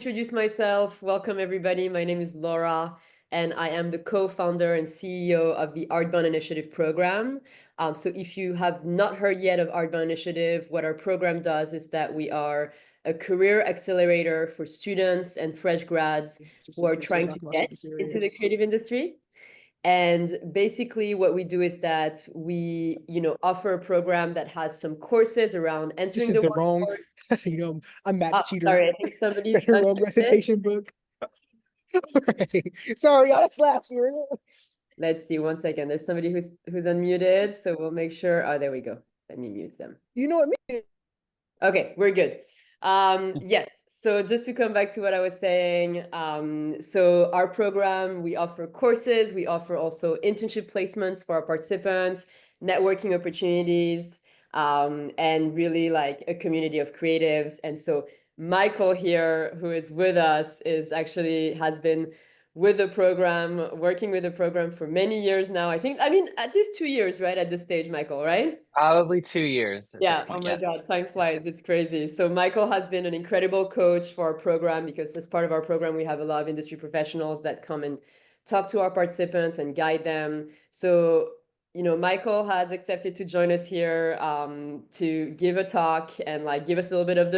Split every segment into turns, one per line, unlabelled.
Introduce myself. Welcome, everybody. My name is Laura, and I am the co-founder and CEO of the ArtBound Initiative program. So if you have not heard yet of ArtBound Initiative, what our program does is that we are a career accelerator for students and fresh grads who are trying to get into the creative industry. And basically what we do is that we, offer a program that has some courses around
This
entering
is
the
the wrong,
workforce.
I'm Matt's cheater.
Sorry, I think somebody's
The wrong
unmuted.
recitation book. Right. Sorry, y'all, that's last year.
Let's see, one second. There's somebody who's unmuted, so we'll make sure. Oh, there we go. Let me mute them.
You know what I mean?
Okay, we're good. Yes, so just to come back to what I was saying, so our program, we offer courses, we offer also internship placements for our participants, networking opportunities, and really like a community of creatives. And so Michael here, who is with us, has been with the program, working with the program for many years now. I mean, at least 2 years, right? At this stage, Michael, right?
Probably 2 years at this
Yeah, oh
point,
my God,
yes.
time flies. It's crazy. So Michael has been an incredible coach for our program because as part of our program, we have a lot of industry professionals that come and talk to our participants and guide them. So, Michael has accepted to join us here to give a talk and like give us a little bit of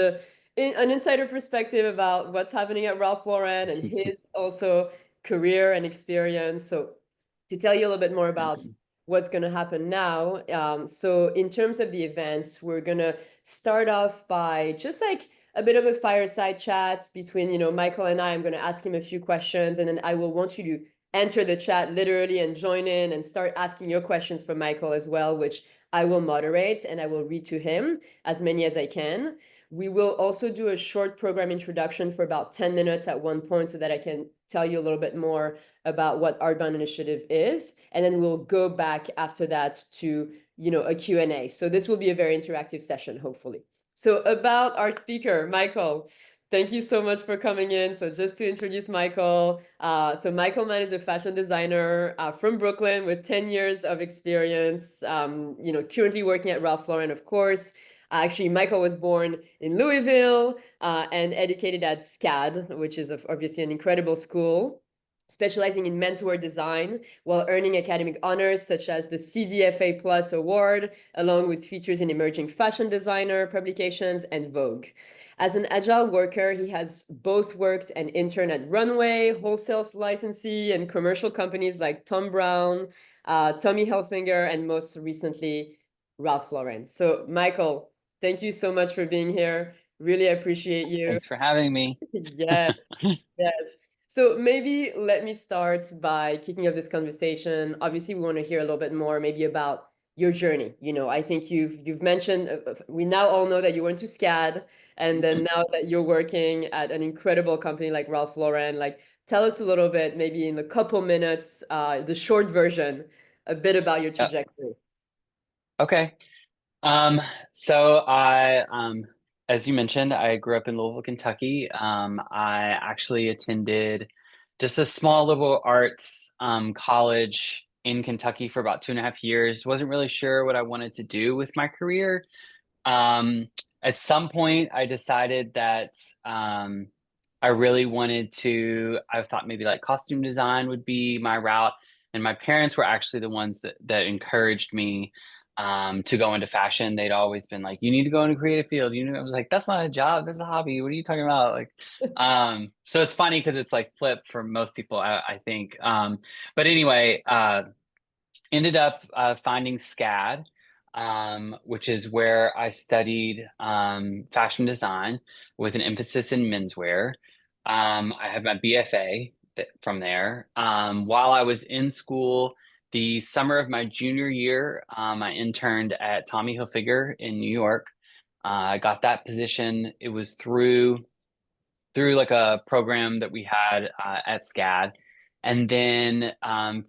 an insider perspective about what's happening at Ralph Lauren and his also career and experience. So to tell you a little bit more about what's going to happen now. So in terms of the events, we're going to start off by just like a bit of a fireside chat between, Michael and I. I'm going to ask him a few questions, and then I will want you to enter the chat literally and join in and start asking your questions for Michael as well, which I will moderate and I will read to him as many as I can. We will also do a short program introduction for about 10 minutes at one point so that I can tell you a little bit more about what ArtBound Initiative is. And then we'll go back after that to, a Q&A. So this will be a very interactive session, hopefully. So about our speaker, Michael, thank you so much for coming in. So just to introduce Michael, so Michael Mann is a fashion designer from Brooklyn with 10 years of experience, currently working at Ralph Lauren, of course. Actually, Michael was born in Louisville and educated at SCAD, which is obviously an incredible school, specializing in menswear design while earning academic honors such as the CDFA Plus Award, along with features in emerging fashion designer publications and Vogue. As an agile worker, he has both worked and interned at Runway, wholesale licensee, and commercial companies like Thom Browne, Tommy Hilfiger, and most recently, Ralph Lauren. So, Michael, thank you so much for being here. Really appreciate you.
Thanks for having me.
Yes, yes. So maybe let me start by kicking off this conversation. Obviously, we want to hear a little bit more maybe about your journey. I think you've mentioned, we now all know that you went to SCAD, and then now that you're working at an incredible company like Ralph Lauren, like tell us a little bit, maybe in a couple minutes, the short version, a bit about your trajectory.
Okay. So as you mentioned, I grew up in Louisville, Kentucky. I actually attended just a small liberal arts college in Kentucky for about 2.5 years. Wasn't really sure what I wanted to do with my career. At some point, I decided that I really wanted to, I thought maybe like costume design would be my route. And my parents were actually the ones that encouraged me to go into fashion. They'd always been like, you need to go into creative field. I was like, that's not a job, that's a hobby. What are you talking about? Like, so it's funny because it's like flipped for most people, I think. But anyway, ended up finding SCAD, which is where I studied fashion design with an emphasis in menswear. I have my BFA from there. While I was in school, the summer of my junior year, I interned at Tommy Hilfiger in New York. I got that position. It was through like a program that we had at SCAD, and then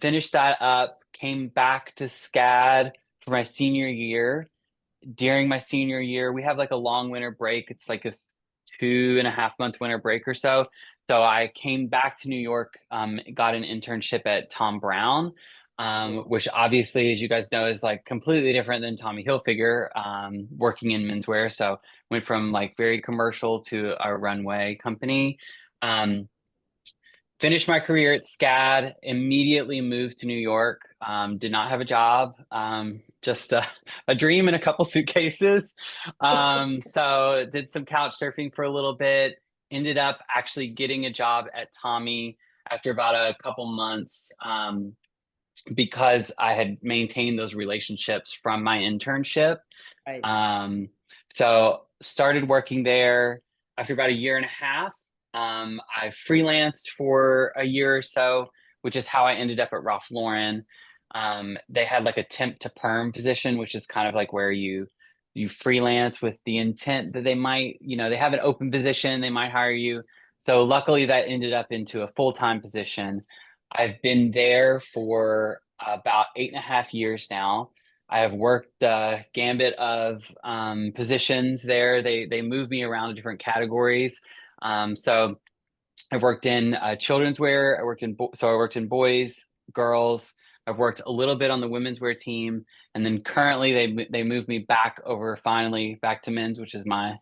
finished that up. Came back to SCAD for my senior year. During my senior year, we have like a long winter break. It's like a 2.5 month winter break or so. So I came back to New York, got an internship at Thom Browne, which obviously, as you guys know, is like completely different than Tommy Hilfiger, working in menswear. So went from like very commercial to a runway company. Finished my career at SCAD, immediately moved to New York, did not have a job, just a dream and a couple suitcases. So did some couch surfing for a little bit, ended up actually getting a job at Tommy after about a couple months, because I had maintained those relationships from my internship.
Right.
So started working there after about a year and a half. I freelanced for a year or so, which is how I ended up at Ralph Lauren. They had like a temp to perm position, which is kind of like where you freelance with the intent that they might, they have an open position, they might hire you. So luckily that ended up into a full-time position. I've been there for about 8.5 years now. I have worked the gambit of positions there. They move me around to different categories. So I've worked in children's wear. I worked in boys, girls. I've worked a little bit on the women's wear team, and then currently they moved me back over finally back to men's, which is my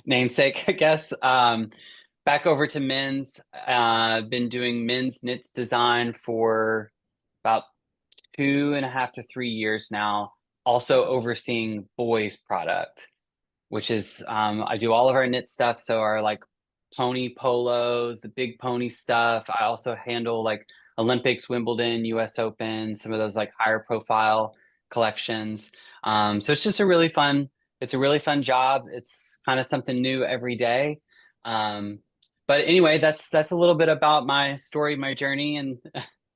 namesake, I guess. Back over to men's. I've been doing men's knits design for about 2.5 to 3 years now. Also overseeing boys product, which is I do all of our knit stuff. So our like pony polos, the big pony stuff. I also handle like Olympics, Wimbledon, US Open, some of those like higher profile collections. So it's a really fun job. It's kind of something new every day. Um, but anyway, that's a little bit about my story, my journey, and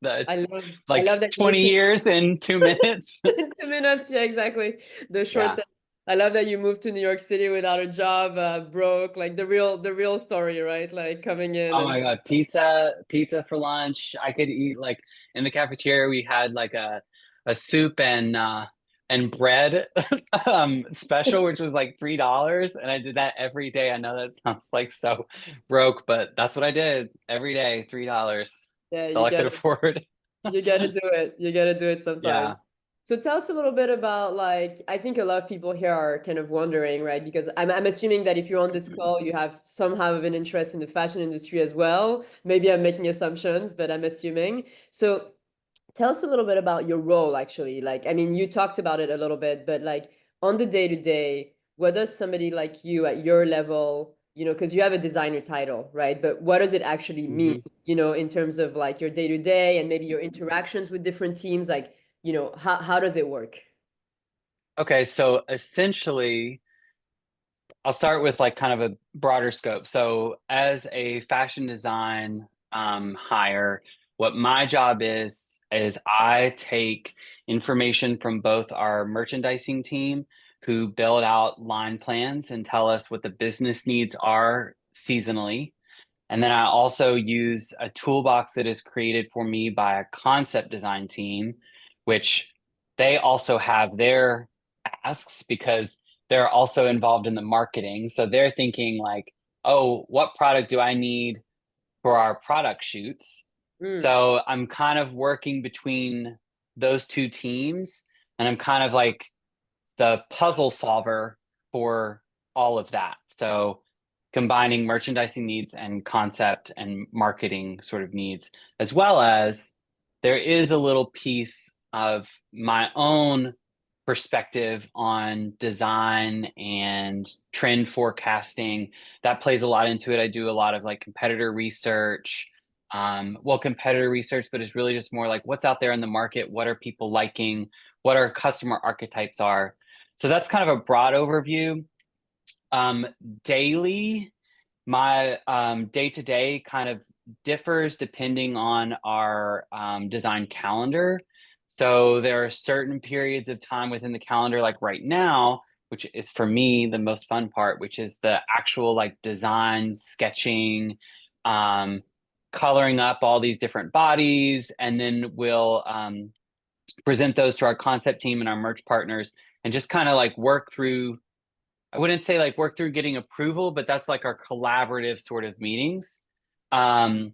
the
I
like
love that you
20
moved to
years in 2 minutes.
2 minutes. Yeah, exactly. The short.
Yeah.
I love that you moved to New York City without a job, broke, like the real story, right? Like coming in
Oh
and
my God, pizza for lunch. I could eat like in the cafeteria we had like a soup and bread special, which was like $3. And I did that every day. I know that sounds like so broke, but that's what I did every day, $3.
yeah,
That's all I could afford.
you gotta do it. You gotta do it sometime.
Yeah.
So tell us a little bit about like I think a lot of people here are kind of wondering, right? Because I'm assuming that if you're on this call, you have somehow of an interest in the fashion industry as well. Maybe I'm making assumptions, but I'm assuming. So tell us a little bit about your role, actually. Like, I mean, you talked about it a little bit, but like on the day to day, what does somebody like you at your level, because you have a designer title, right? But what does it actually mean,
Mhm.
in terms of like your day to day and maybe your interactions with different teams? Like, how does it work?
Okay, so essentially I'll start with like kind of a broader scope. So, as a fashion design hire, what my job is I take information from both our merchandising team, who build out line plans and tell us what the business needs are seasonally. And then I also use a toolbox that is created for me by a concept design team, which they also have their asks because they're also involved in the marketing. So they're thinking like, oh, what product do I need for our product shoots?
Mm,
So I'm kind of working between those two teams, and I'm kind of like the puzzle solver for all of that. So combining merchandising needs and concept and marketing sort of needs, as well as there is a little piece of my own perspective on design and trend forecasting that plays a lot into it. I do a lot of like competitor research. Competitor research, but it's really just more like what's out there in the market, what are people liking, what our customer archetypes are. So that's kind of a broad overview. Um, Daily, my day to day kind of differs depending on our design calendar. So there are certain periods of time within the calendar, like right now, which is for me the most fun part, which is the actual like design, sketching, um, coloring up all these different bodies, and then we'll present those to our concept team and our merch partners and just kind of like work through. I wouldn't say like work through getting approval, but that's like our collaborative sort of meetings. Um,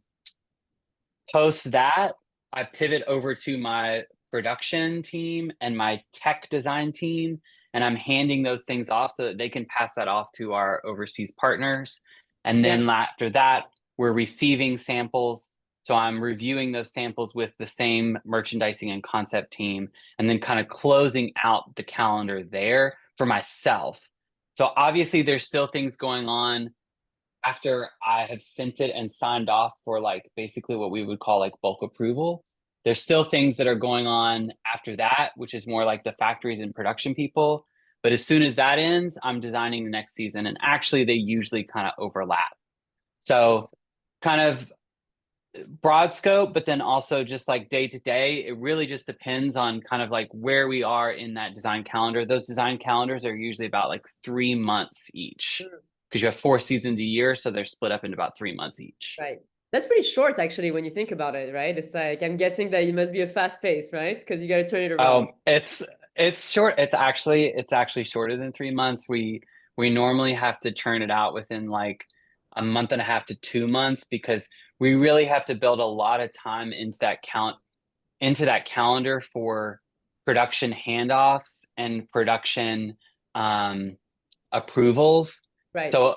Post that, I pivot over to my production team and my tech design team, and I'm handing those things off so that they can pass that off to our overseas partners. And then after that, we're receiving samples. So I'm reviewing those samples with the same merchandising and concept team, and then kind of closing out the calendar there for myself. So obviously there's still things going on after I have sent it and signed off for like basically what we would call like bulk approval. There's still things that are going on after that, which is more like the factories and production people. But as soon as that ends, I'm designing the next season. And actually, they usually kind of overlap. So, kind of broad scope, but then also just like day to day, it really just depends on kind of like where we are in that design calendar. Those design calendars are usually about like 3 months each because you have 4 seasons a year. So they're split up into about 3 months each.
Right. That's pretty short, actually, when you think about it, right? It's like, I'm guessing that it must be a fast pace, right? Because you got to turn it around.
It's short. It's actually shorter than 3 months. We normally have to churn it out within like a month and a half to 2 months because we really have to build a lot of time into that calendar for production handoffs and production approvals.
Right.
So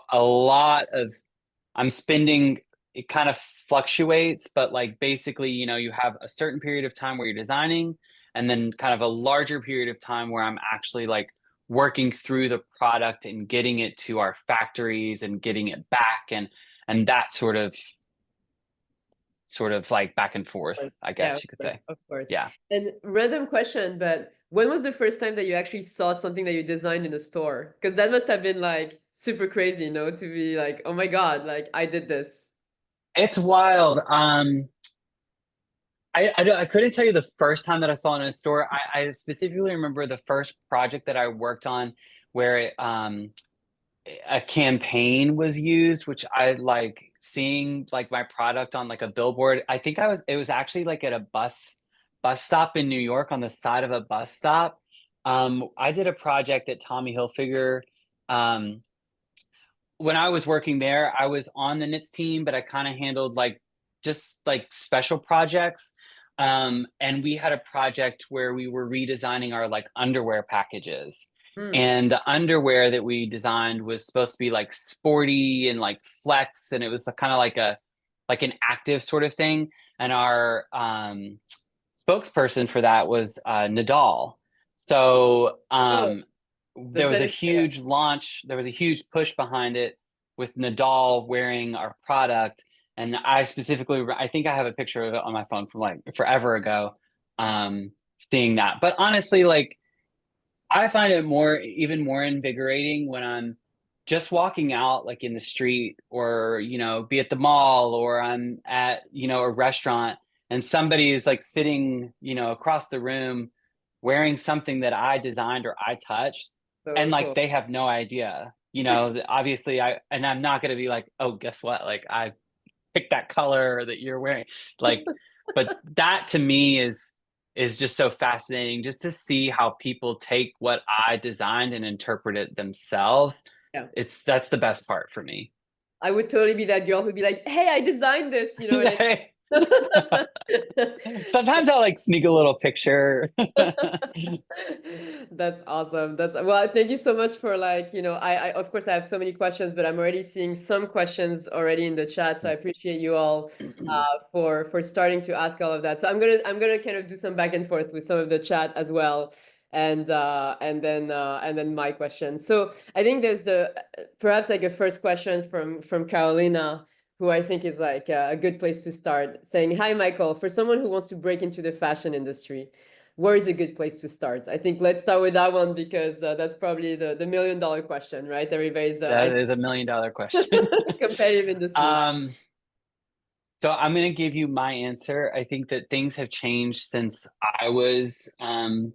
I'm spending, it kind of fluctuates, but like basically, you have a certain period of time where you're designing, and then kind of a larger period of time where I'm actually like working through the product and getting it to our factories and getting it back, and that sort of like back and forth, I guess you could say.
Of course.
Yeah.
And random question, but when was the first time that you actually saw something that you designed in a store? Because that must have been like super crazy, to be like, oh my God, like I did this.
It's wild. I couldn't tell you the first time that I saw it in a store. I specifically remember the first project that I worked on where a campaign was used, which I like seeing like my product on like a billboard. I think it was actually like at a bus stop in New York, on the side of a bus stop. I did a project at Tommy Hilfiger. When I was working there, I was on the knits team, but I kind of handled like just like special projects. And we had a project where we were redesigning our like underwear packages. And the underwear that we designed was supposed to be like sporty and like flex, and it was kind of like an active sort of thing. And our spokesperson for that was Nadal. So there was a huge launch. There was a huge push behind it with Nadal wearing our product. And I think I have a picture of it on my phone from like forever ago, seeing that. But honestly, like I find it even more invigorating when I'm just walking out like in the street, or, be at the mall, or I'm at, a restaurant, and somebody is like sitting, across the room wearing something that I designed or I touched. And like, they have no idea, obviously I'm not going to be like, oh, guess what? Like I picked that color that you're wearing, like, but that to me is just so fascinating, just to see how people take what I designed and interpret it themselves.
Yeah.
That's the best part for me.
I would totally be that girl who'd be like, hey, I designed this,
Sometimes I'll like sneak a little picture.
That's awesome. Well, thank you so much for like, I of course I have so many questions, but I'm already seeing some questions already in the chat. So I appreciate you all for starting to ask all of that. So I'm gonna kind of do some back and forth with some of the chat as well. And then my question. So I think there's perhaps like a first question from Carolina, who I think is like a good place to start, saying, hi, Michael, for someone who wants to break into the fashion industry, where is a good place to start? I think let's start with that one, because that's probably the $1 million question, right? Everybody's
that is $1 million question.
Competitive industry.
So I'm going to give you my answer. I think that things have changed since I'm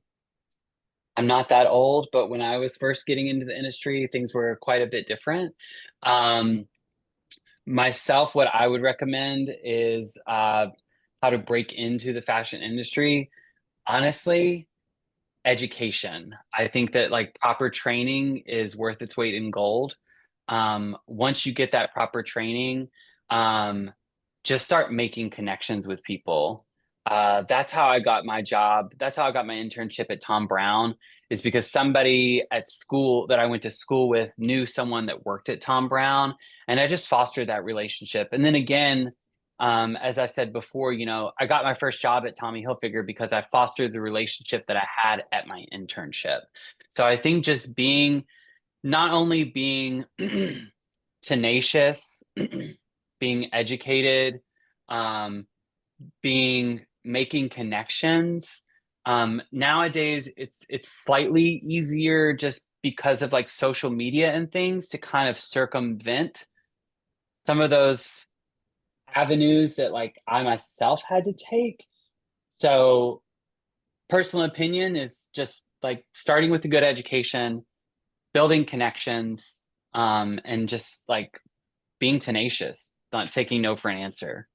not that old, but when I was first getting into the industry, things were quite a bit different. Myself, what I would recommend is how to break into the fashion industry. Honestly, education. I think that like proper training is worth its weight in gold. Once you get that proper training, just start making connections with people. that's how I got my job. That's how I got my internship at Tom Brown, is because somebody at school that I went to school with knew someone that worked at Tom Brown, and I just fostered that relationship. And then again, as I said before, I got my first job at Tommy Hilfiger because I fostered the relationship that I had at my internship. So I think just not only being tenacious, being educated, um, making connections. Nowadays, it's slightly easier just because of like social media and things to kind of circumvent some of those avenues that like I myself had to take. So personal opinion is just like starting with a good education, building connections, and just like being tenacious, not taking no for an answer.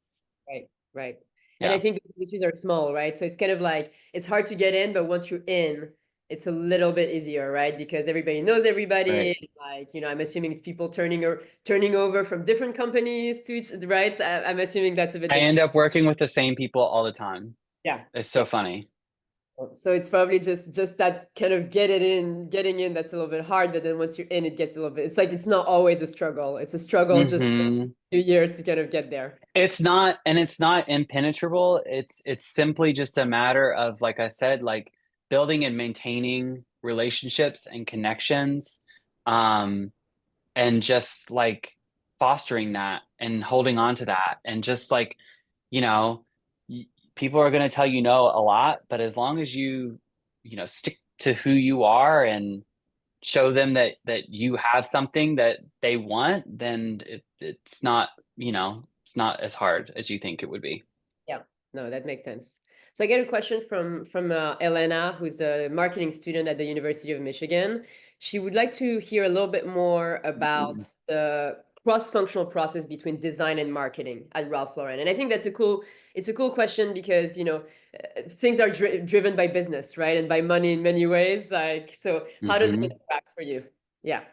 Right, right. And I
Yeah.
think the industries are small, right? So it's kind of like it's hard to get in, but once you're in, it's a little bit easier, right? Because everybody knows everybody.
Right.
Like, I'm assuming it's people turning over from different companies to each, right? So I'm assuming that's a bit
I
the
end
case.
up working with the same people all the time.
Yeah.
It's so funny.
So it's probably just that kind of getting in that's a little bit hard, but then once you're in, it gets a little bit. It's like it's not always a struggle. It's a struggle just a
Hmm.
few years to kind of get there.
It's not impenetrable. It's simply just a matter of, like I said, like building and maintaining relationships and connections, um, and just like fostering that and holding on to that, and just like, you know, y- people are going to tell you no a lot, but as long as stick to who you are and show them that you have something that they want, then it's not as hard as you think it would be.
Yeah, no, that makes sense. So I get a question from Elena, who's a marketing student at the University of Michigan. She would like to hear a little bit more about the cross-functional process between design and marketing at Ralph Lauren. And I think it's a cool question because, things are driven by business, right? And by money in many ways. Like, so how does it
Hmm.
interact for you? Yeah.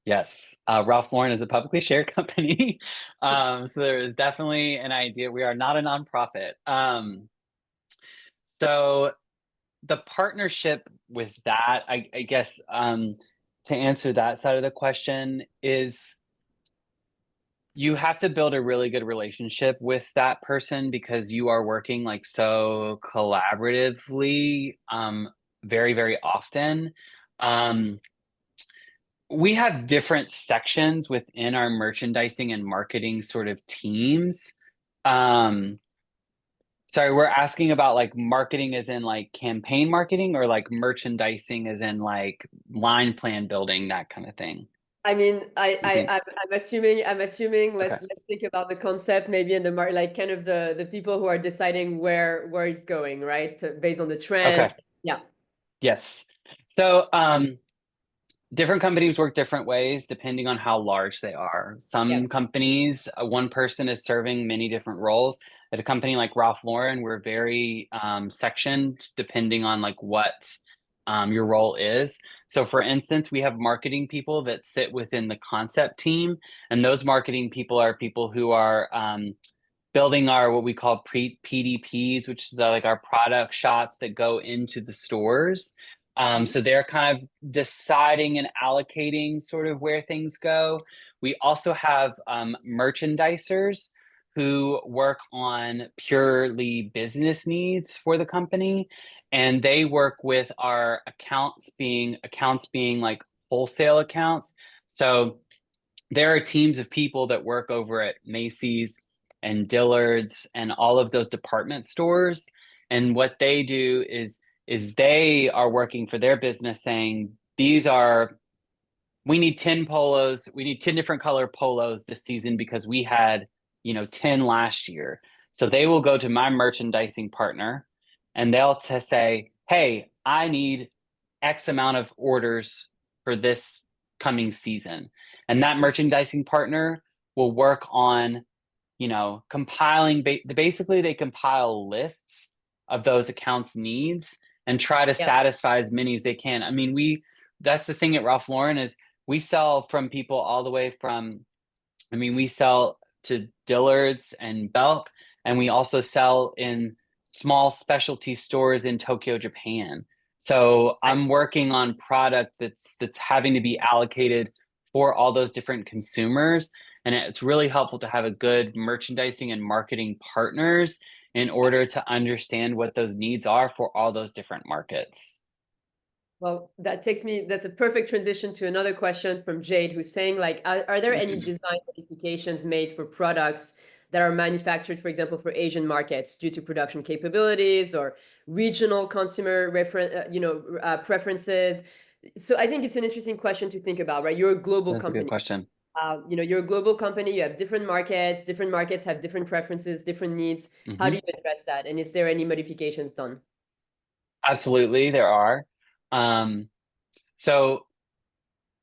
Yes, Ralph Lauren is a publicly shared company, so there is definitely an idea. We are not a nonprofit. So the partnership with that, I guess, to answer that side of the question is you have to build a really good relationship with that person because you are working like so collaboratively, very, very often. Um, we have different sections within our merchandising and marketing sort of teams. Um, Sorry, we're asking about like marketing as in like campaign marketing, or like merchandising as in like line plan building, that kind of thing.
I mean,
You think?
I'm assuming
Okay.
let's think about the concept maybe in the like kind of the people who are deciding where it's going, right? Based on the trend.
Okay.
Yeah.
Yes. So, different companies work different ways depending on how large they are.
Yeah.
Some companies, one person is serving many different roles. At a company like Ralph Lauren, we're very sectioned depending on like what your role is. So, for instance, we have marketing people that sit within the concept team, and those marketing people are people who are building our what we call PDPs, which is like our product shots that go into the stores. So they're kind of deciding and allocating sort of where things go. We also have merchandisers who work on purely business needs for the company, and they work with our accounts being like wholesale accounts. So there are teams of people that work over at Macy's and Dillard's and all of those department stores. And what they do is they are working for their business saying, we need 10 polos, we need 10 different color polos this season because we had, 10 last year. So they will go to my merchandising partner and they'll say, hey, I need X amount of orders for this coming season. And that merchandising partner will work on, compiling, basically, they compile lists of those accounts' needs and try to
Yeah.
satisfy as many as they can. I mean, that's the thing at Ralph Lauren is we sell from people all the way from, we sell to Dillard's and Belk, and we also sell in small specialty stores in Tokyo, Japan. So I'm working on product that's having to be allocated for all those different consumers. And it's really helpful to have a good merchandising and marketing partners in order to understand what those needs are for all those different markets.
Well, that's a perfect transition to another question from Jade, who's saying, like, are there any design modifications made for products that are manufactured, for example, for Asian markets due to production capabilities or regional consumer preferences? So I think it's an interesting question to think about, right? You're a global
That's a good
company.
question.
You're a global company, you have different markets have different preferences, different needs. How do you address that? And is there any modifications done?
Absolutely, there are. So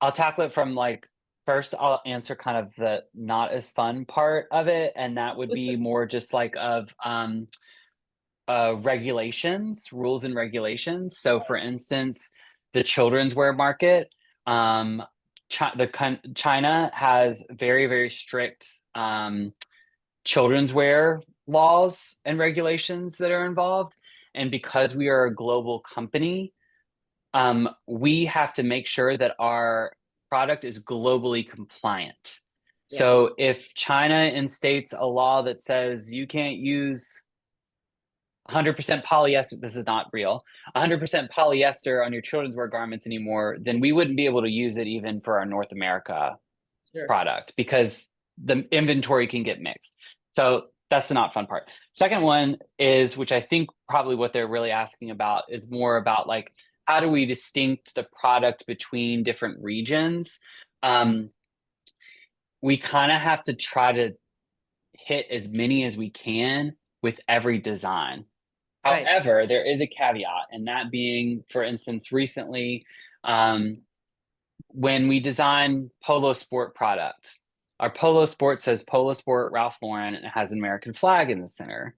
I'll tackle it from like, first I'll answer kind of the not as fun part of it, and that would be more just like of regulations, rules and regulations. So for instance, the children's wear market, China has very, very strict children's wear laws and regulations that are involved. And because we are a global company, we have to make sure that our product is globally compliant.
Yeah.
So if China instates a law that says you can't use 100% polyester, this is not real, 100% polyester on your children's wear garments anymore, then we wouldn't be able to use it even for our North America product because the inventory can get mixed. So that's the not fun part. Second one is, which I think probably what they're really asking about is more about like, how do we distinct the product between different regions? We kind of have to try to hit as many as we can with every design.
Right.
However, there is a caveat, and that being, for instance, recently, when we design Polo Sport products, our Polo Sport says Polo Sport Ralph Lauren, and it has an American flag in the center.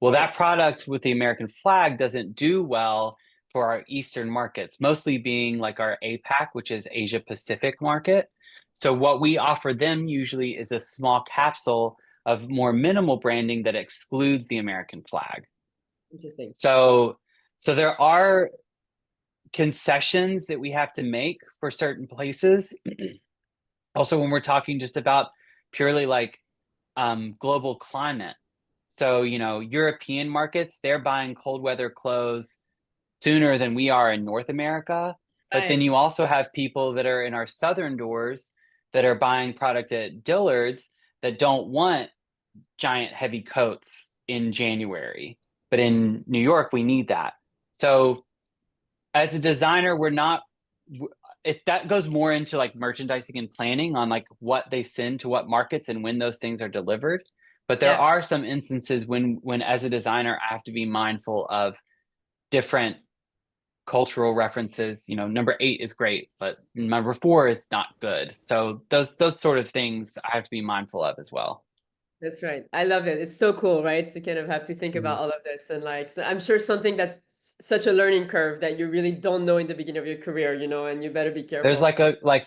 Well, that product with the American flag doesn't do well for our Eastern markets, mostly being like our APAC, which is Asia Pacific market. So what we offer them usually is a small capsule of more minimal branding that excludes the American flag.
Interesting.
So there are concessions that we have to make for certain places. Also, when we're talking just about purely like global climate. So, you know, European markets, they're buying cold weather clothes sooner than we are in North America. But then you also have people that are in our southern doors that are buying product at Dillard's that don't want giant heavy coats in January. But in New York, we need that. So as a designer, that goes more into like merchandising and planning on like what they send to what markets and when those things are delivered. But there are some instances when as a designer, I have to be mindful of different cultural references. You know, number 8 is great, but number 4 is not good. So those sort of things I have to be mindful of as well.
That's right. I love it. It's so cool, right? To kind of have to think about all of this. And like, so I'm sure something that's such a learning curve that you really don't know in the beginning of your career, you know, and you better be careful.
There's like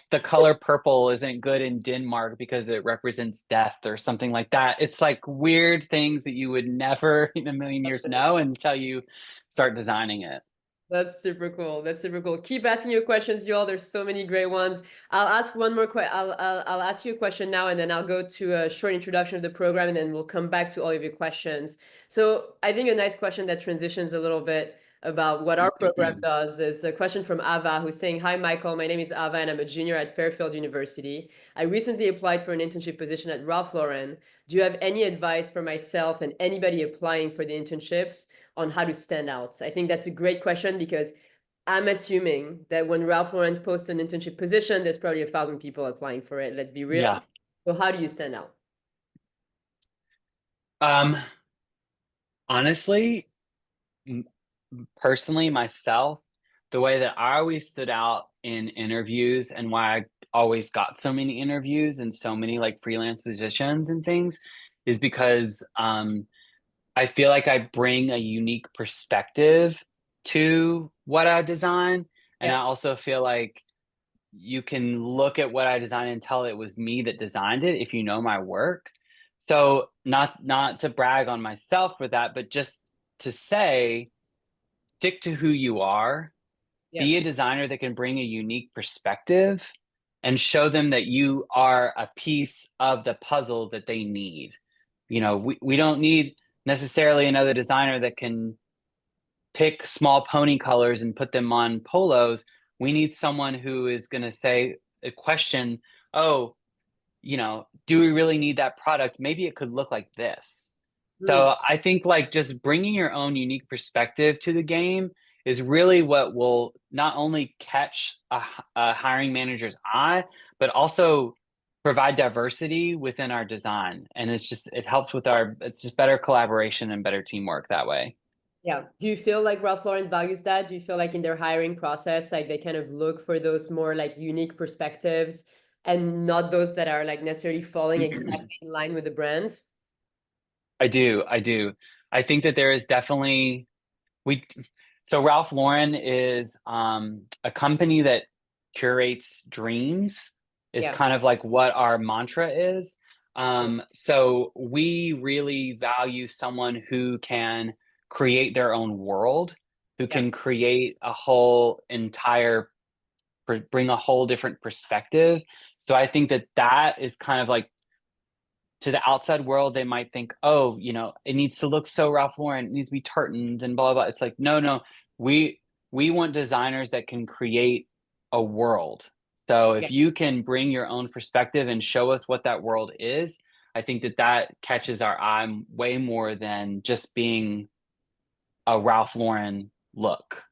the color purple isn't good in Denmark because it represents death or something like that. It's like weird things that you would never in a million years know until you start designing it.
That's super cool. That's super cool. Keep asking your questions, you all. There's so many great ones. I'll ask one more question. I'll ask you a question now, and then I'll go to a short introduction of the program, and then we'll come back to all of your questions. So I think a nice question that transitions a little bit about what our program does is a question from Ava, who's saying, "Hi, Michael. My name is Ava, and I'm a junior at Fairfield University. I recently applied for an internship position at Ralph Lauren. Do you have any advice for myself and anybody applying for the internships on how to stand out?" I think that's a great question because I'm assuming that when Ralph Lauren posts an internship position, there's probably 1,000 people applying for it. Let's be real.
Yeah.
So how do you stand out?
Honestly, personally, myself, the way that I always stood out in interviews and why I always got so many interviews and so many like freelance positions and things is because I feel like I bring a unique perspective to what I design. And I also feel like you can look at what I designed and tell it was me that designed it if you know my work. So not to brag on myself for that, but just to say, stick to who you are,
Yeah.
be a designer that can bring a unique perspective and show them that you are a piece of the puzzle that they need. You know, we don't need necessarily another designer that can pick small pony colors and put them on polos. We need someone who is going to say a question, oh, you know, do we really need that product? Maybe it could look like this. So I think like just bringing your own unique perspective to the game is really what will not only catch a hiring manager's eye, but also provide diversity within our design. And it helps with it's just better collaboration and better teamwork that way.
Yeah. Do you feel like Ralph Lauren values that? Do you feel like in their hiring process, like they kind of look for those more like unique perspectives and not those that are like necessarily falling exactly in line with the brand?
I do. I think that there is definitely we so Ralph Lauren is a company that curates dreams is
Yeah.
kind of like what our mantra is. So we really value someone who can create their own world, who
Yeah.
can create a whole entire bring a whole different perspective. So I think that that is kind of like to the outside world, they might think, oh, you know, it needs to look so Ralph Lauren, it needs to be tartans and blah, blah, blah. It's like, no, we want designers that can create a world. So
Yeah.
if you can bring your own perspective and show us what that world is, I think that that catches our eye way more than just being a Ralph Lauren look.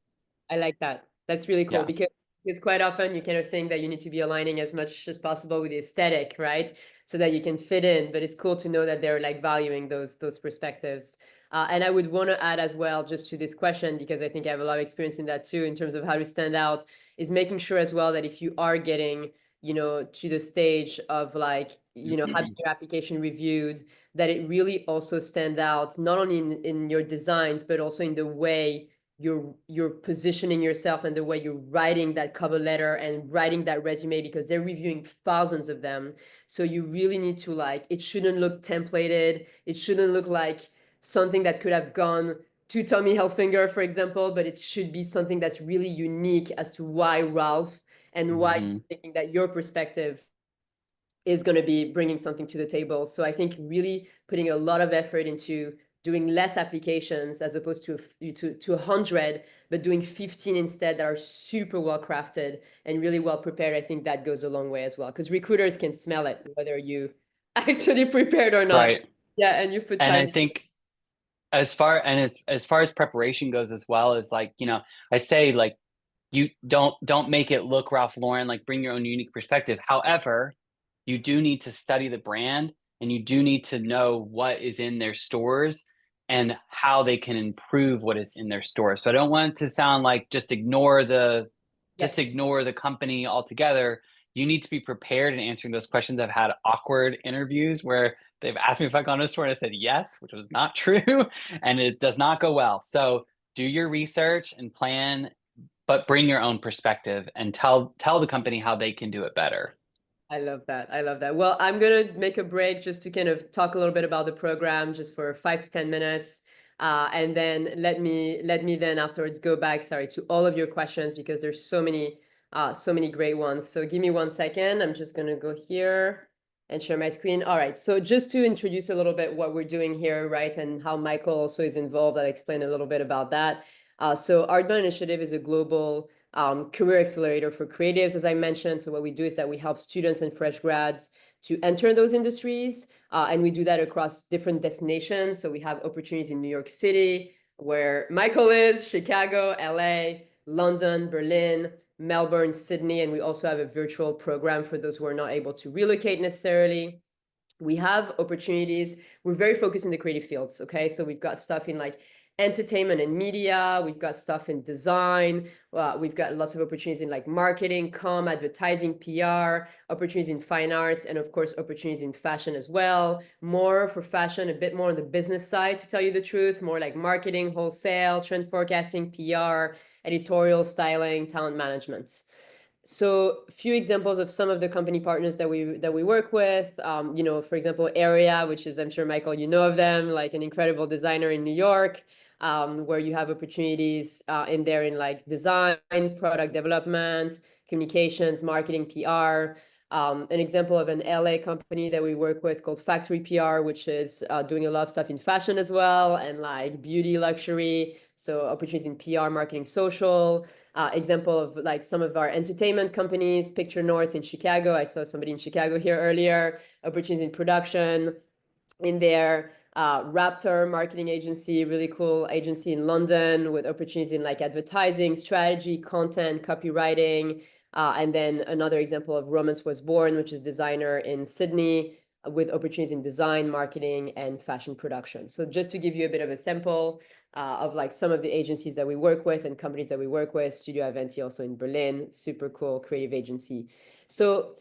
I like that. That's really cool
Yeah.
because it's quite often you kind of think that you need to be aligning as much as possible with the aesthetic, right? So that you can fit in. But it's cool to know that they're like valuing those perspectives. And I would want to add as well, just to this question, because I think I have a lot of experience in that too, in terms of how to stand out, is making sure as well that if you are getting, you know, to the stage of like, you know, having your application reviewed, that it really also stand out, not only in your designs, but also in the way you're positioning yourself and the way you're writing that cover letter and writing that resume, because they're reviewing thousands of them. So you really need to like, it shouldn't look templated. It shouldn't look like something that could have gone to Tommy Hilfiger, for example, but it should be something that's really unique as to why Ralph and why
Mhm.
you're thinking that your perspective is going to be bringing something to the table. So I think really putting a lot of effort into doing less applications as opposed to 100, but doing 15 instead that are super well crafted and really well prepared. I think that goes a long way as well, because recruiters can smell it, whether you actually prepared or not.
Right.
Yeah, and you put
And I
time.
think as far as preparation goes as well, is like, you know, I say like you don't make it look Ralph Lauren, like bring your own unique perspective. However, you do need to study the brand and you do need to know what is in their stores and how they can improve what is in their stores. So I don't want it to sound like just
Yes,
ignore the company altogether. You need to be prepared in answering those questions. I've had awkward interviews where they've asked me if I gone to a store and I said yes, which was not true, and it does not go well. So do your research and plan, but bring your own perspective and tell the company how they can do it better.
I love that. I love that. Well, I'm gonna make a break just to kind of talk a little bit about the program, just for 5 to 10 minutes, and then let me then afterwards go back, sorry, to all of your questions, because there's so many great ones. So give me 1 second. I'm just gonna go here and share my screen. All right. So just to introduce a little bit what we're doing here, right, and how Michael also is involved, I'll explain a little bit about that. So ArtBound Initiative is a global career accelerator for creatives, as I mentioned. So what we do is that we help students and fresh grads to enter those industries, and we do that across different destinations. So we have opportunities in New York City, where Michael is, Chicago, LA, London, Berlin, Melbourne, Sydney, and we also have a virtual program for those who are not able to relocate necessarily. We have opportunities. We're very focused in the creative fields. Okay. So we've got stuff in like entertainment and media. We've got stuff in design. We've got lots of opportunities in like marketing, advertising, PR, opportunities in fine arts, and of course, opportunities in fashion as well. More for fashion, a bit more on the business side, to tell you the truth, more like marketing, wholesale, trend forecasting, PR, editorial, styling, talent management. So a few examples of some of the company partners that we work with, you know, for example, Area, which is, I'm sure, Michael, you know of them, like an incredible designer in New York. where you have opportunities in there in like design, product development, communications, marketing, PR. An example of an LA company that we work with called Factory PR, which is doing a lot of stuff in fashion as well, and like beauty, luxury. So opportunities in PR, marketing, social. Example of like some of our entertainment companies, Picture North in Chicago. I saw somebody in Chicago here earlier. Opportunities in production in there. Raptor marketing agency, really cool agency in London with opportunities in like advertising, strategy, content, copywriting. And then another example of Romance Was Born, which is designer in Sydney with opportunities in design, marketing, and fashion production. So just to give you a bit of a sample of like some of the agencies that we work with and companies that we work with, Studio Aventi also in Berlin, super cool creative agency. So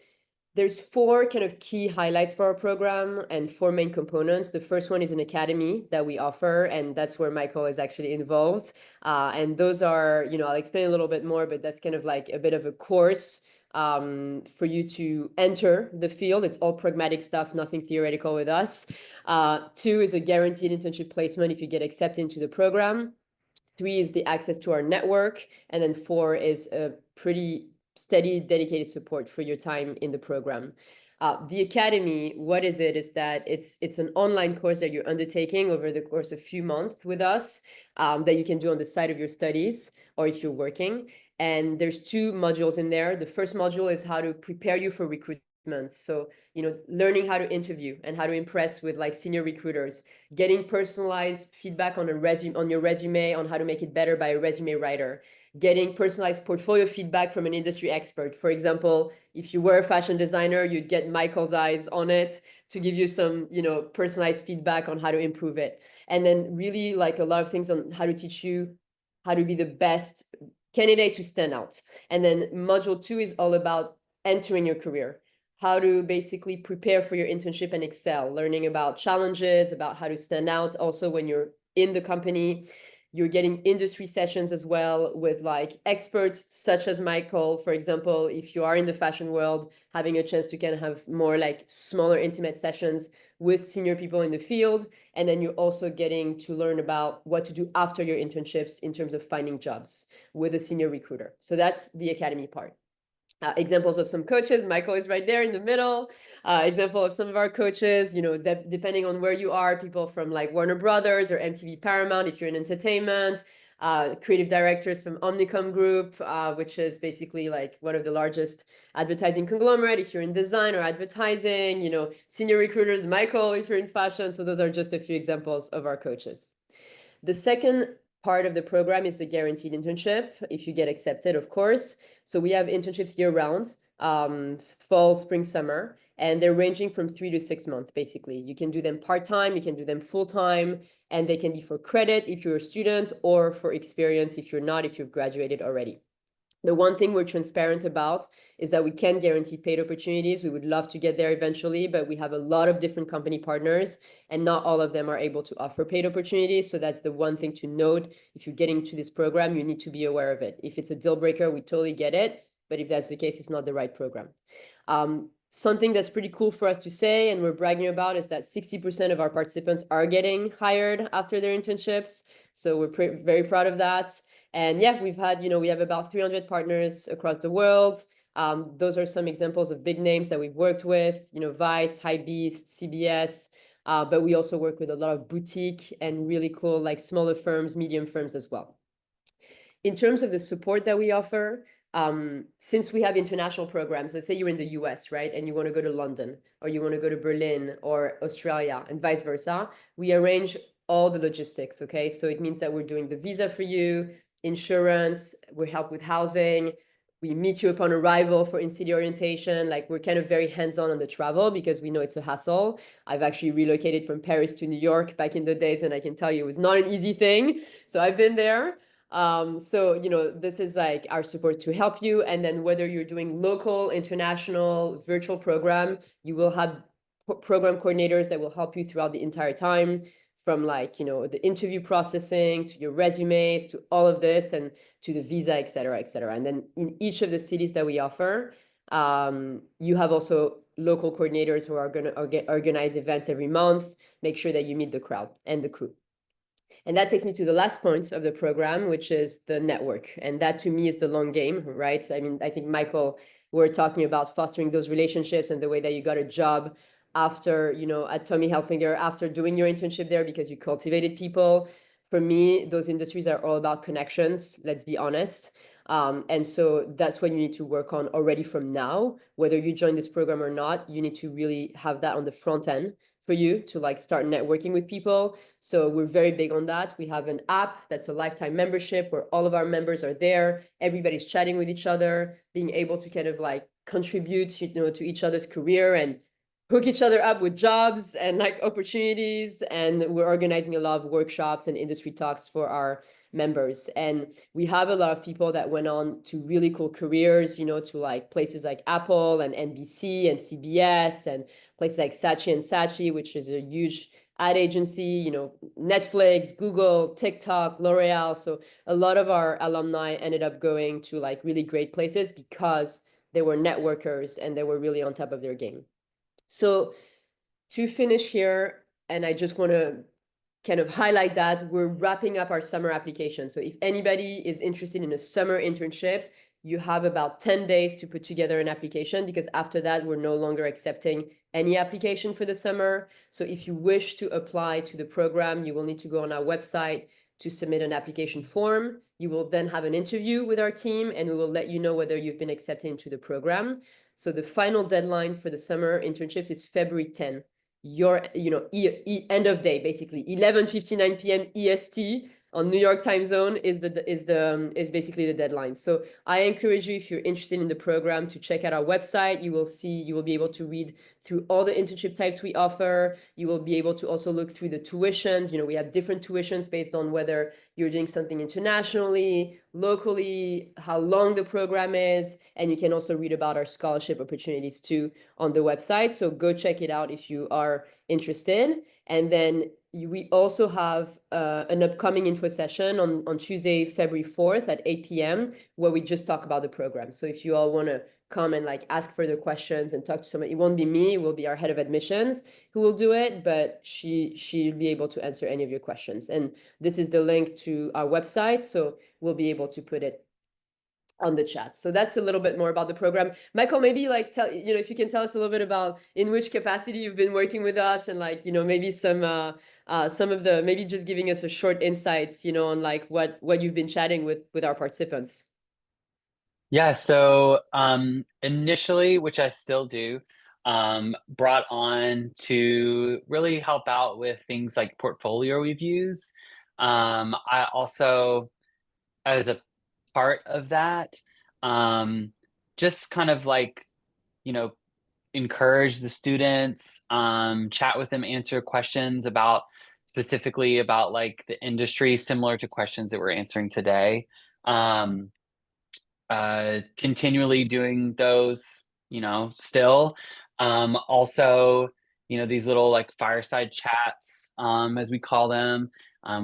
there's 4 kind of key highlights for our program and 4 main components. The first one is an academy that we offer, and that's where Michael is actually involved. And those are, I'll explain a little bit more, but that's kind of like a bit of a course for you to enter the field. It's all pragmatic stuff, nothing theoretical with us. 2 is a guaranteed internship placement if you get accepted into the program. 3 is the access to our network. And then 4 is a pretty steady, dedicated support for your time in the program. The Academy, what is it? Is that it's an online course that you're undertaking over the course of a few months with us that you can do on the side of your studies or if you're working. And there's 2 modules in there. The first module is how to prepare you for recruitment. So, learning how to interview and how to impress with like senior recruiters, getting personalized feedback on your resume on how to make it better by a resume writer, getting personalized portfolio feedback from an industry expert. For example, if you were a fashion designer, you'd get Michael's eyes on it to give you some, personalized feedback on how to improve it. And then really like a lot of things on how to teach you how to be the best candidate to stand out. And then module 2 is all about entering your career, how to basically prepare for your internship and excel, learning about challenges, about how to stand out. Also, when you're in the company, you're getting industry sessions as well with like experts such as Michael. For example, if you are in the fashion world, having a chance to kind of have more like smaller, intimate sessions with senior people in the field. And then you're also getting to learn about what to do after your internships in terms of finding jobs with a senior recruiter. So that's the academy part. Examples of some coaches. Michael is right there in the middle. Example of some of our coaches, depending on where you are, people from like Warner Brothers or MTV Paramount, if you're in entertainment, creative directors from Omnicom Group, which is basically like one of the largest advertising conglomerate. If you're in design or advertising, senior recruiters, Michael, if you're in fashion. So those are just a few examples of our coaches. The second part of the program is the guaranteed internship, if you get accepted, of course. So we have internships year-round, fall, spring, summer, and they're ranging from 3 to 6 months, basically. You can do them part-time, you can do them full-time, and they can be for credit if you're a student or for experience if you're not, if you've graduated already. The one thing we're transparent about is that we can guarantee paid opportunities. We would love to get there eventually, but we have a lot of different company partners and not all of them are able to offer paid opportunities. So that's the one thing to note. If you're getting to this program, you need to be aware of it. If it's a deal breaker, we totally get it. But if that's the case, it's not the right program. Something that's pretty cool for us to say and we're bragging about is that 60% of our participants are getting hired after their internships. So we're very proud of that. And yeah, we've had, we have about 300 partners across the world. Those are some examples of big names that we've worked with, Vice, Hypebeast, CBS, but we also work with a lot of boutique and really cool, like smaller firms, medium firms as well. In terms of the support that we offer, since we have international programs, let's say you're in the US, right? And you want to go to London or you want to go to Berlin or Australia and vice versa, we arrange all the logistics, okay? So it means that we're doing the visa for you, insurance, we help with housing, we meet you upon arrival for in-city orientation. Like we're kind of very hands-on on the travel because we know it's a hassle. I've actually relocated from Paris to New York back in the days and I can tell you it was not an easy thing. So I've been there. So, this is like our support to help you. And then whether you're doing local, international, virtual program, you will have program coordinators that will help you throughout the entire time, from like, the interview processing to your resumes, to all of this and to the visa, et cetera, et cetera. And then in each of the cities that we offer, you have also local coordinators who are going to organize events every month, make sure that you meet the crowd and the crew. And that takes me to the last point of the program, which is the network. And that to me is the long game, right? I mean, I think Michael, we're talking about fostering those relationships and the way that you got a job after, at Tommy Hilfiger, after doing your internship there because you cultivated people. For me, those industries are all about connections, let's be honest. And so that's what you need to work on already from now. Whether you join this program or not, you need to really have that on the front end for you to like start networking with people. So we're very big on that. We have an app that's a lifetime membership where all of our members are there. Everybody's chatting with each other, being able to kind of like contribute, to each other's career and hook each other up with jobs and like opportunities. And we're organizing a lot of workshops and industry talks for our members. And we have a lot of people that went on to really cool careers, to like places like Apple and NBC and CBS and places like Saatchi and Saatchi, which is a huge ad agency, Netflix, Google, TikTok, L'Oreal. So a lot of our alumni ended up going to like really great places because they were networkers and they were really on top of their game. So to finish here, and I just want to kind of highlight that we're wrapping up our summer application. So if anybody is interested in a summer internship, you have about 10 days to put together an application because after that, we're no longer accepting any application for the summer. So if you wish to apply to the program, you will need to go on our website to submit an application form. You will then have an interview with our team and we will let you know whether you've been accepted into the program. So the final deadline for the summer internships is February 10. Your, end of day, basically 11:59 p.m. EST on New York time zone is basically the deadline. So I encourage you, if you're interested in the program, to check out our website. You will be able to read through all the internship types we offer. You will be able to also look through the tuitions. We have different tuitions based on whether you're doing something internationally, locally, how long the program is, and you can also read about our scholarship opportunities too on the website. So go check it out if you are interested. And then we also have an upcoming info session on Tuesday, February 4th at 8 p.m. where we just talk about the program. So if you all want to come and like ask further questions and talk to somebody, it won't be me, it will be our head of admissions who will do it, but she'll be able to answer any of your questions. And this is the link to our website, so we'll be able to put it on the chat. So that's a little bit more about the program. Michael, maybe like if you can tell us a little bit about in which capacity you've been working with us and like, maybe some of the, maybe just giving us a short insight, on like what you've been chatting with our participants.
Yeah, so initially, which I still do, brought on to really help out with things like portfolio reviews. I also, as a part of that, just kind of like, encourage the students, chat with them, answer questions specifically about like the industry, similar to questions that we're answering today. Continually doing those, still. Also, these little like fireside chats, as we call them,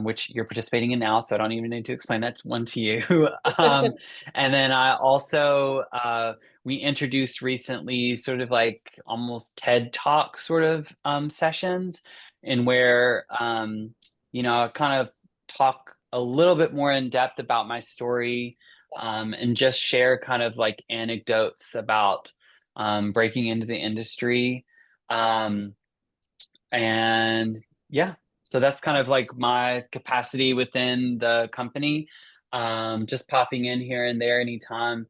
which you're participating in now, so I don't even need to explain that one to you. And then I also, we introduced recently sort of like almost TED Talk sort of sessions in where, I kind of talk a little bit more in depth about my story, and just share kind of like anecdotes about breaking into the industry. And yeah, so that's kind of like my capacity within the company. Just popping in here and there anytime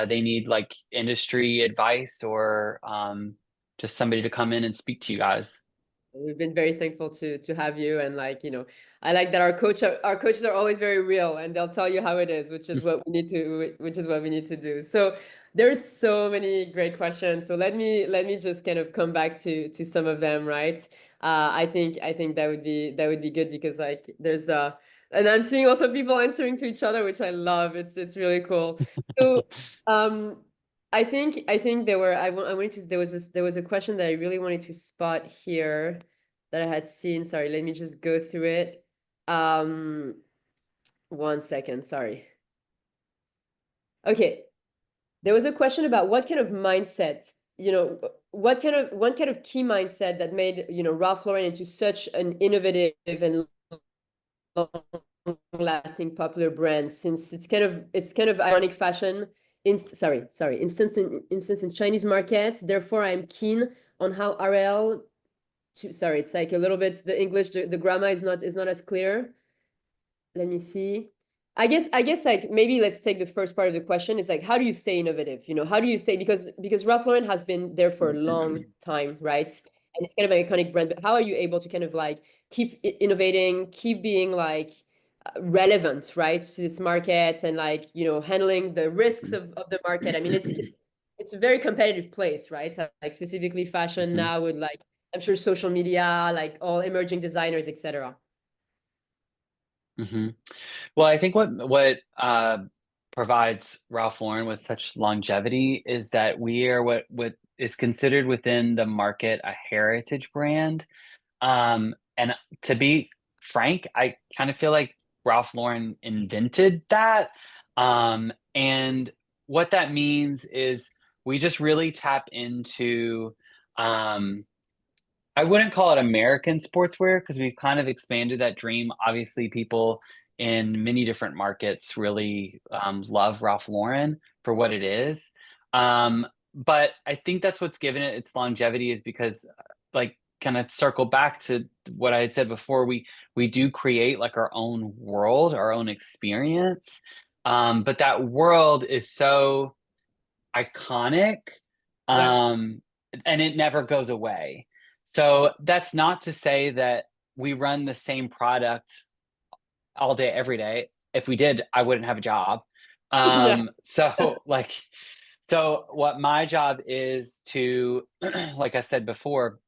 they need like industry advice or just somebody to come in and speak to you guys.
We've been very thankful to have you, and like I like that our coaches are always very real and they'll tell you how it is, which is what we need to do. So there's so many great questions. So let me just kind of come back to some of them, right? I think that would be good because like there's and I'm seeing also people answering to each other, which I love. It's really cool. So I think there were I wanted to there was a question that I really wanted to spot here that I had seen. Sorry, let me just go through it. 1 second, sorry. Okay. There was a question about what kind of mindset, what kind of key mindset that made, Ralph Lauren into such an innovative and long-lasting popular brand, since it's kind of ironic fashion instance in Chinese market. Therefore, I'm keen on how RL sorry, it's like a little bit the English, the grammar is not as clear. Let me see. I guess like maybe let's take the first part of the question. It's like, how do you stay innovative? You know, how do you stay, because Ralph Lauren has been there for a long time, right? And it's kind of an iconic brand, but how are you able to kind of like keep innovating, keep being like relevant, right, to this market, and like, you know, handling the risks of the market? I mean, it's a very competitive place, right? So, like specifically fashion now with like, I'm sure social media, like all emerging designers, etc.
Well, I think what provides Ralph Lauren with such longevity is that we are what is considered within the market a heritage brand. And to be frank, I kind of feel like Ralph Lauren invented that. And what that means is we just really tap into, I wouldn't call it American sportswear because we've kind of expanded that dream. Obviously, people in many different markets really love Ralph Lauren for what it is. But I think that's what's given it its longevity is because, like, kind of circle back to what I had said before, we do create like our own world, our own experience. But that world is so iconic,
Yeah.
and it never goes away. So that's not to say that we run the same product all day, every day. If we did, I wouldn't have a job.
Yeah.
So what my job is to, like I said before,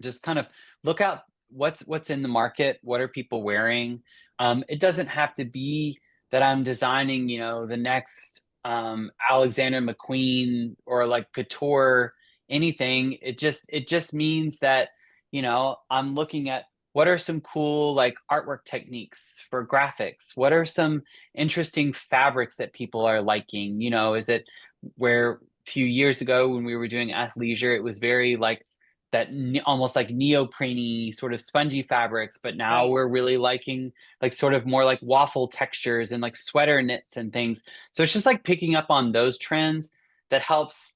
just kind of look out what's in the market, what are people wearing. It doesn't have to be that I'm designing, you know, the next Alexander McQueen or like couture anything. It just means that, you know, I'm looking at what are some cool like artwork techniques for graphics, what are some interesting fabrics that people are liking, you know, is it where a few years ago when we were doing athleisure, it was very like that almost like neoprene sort of spongy fabrics, but now
Right.
we're really liking like sort of more like waffle textures and like sweater knits and things. So it's just like picking up on those trends that helps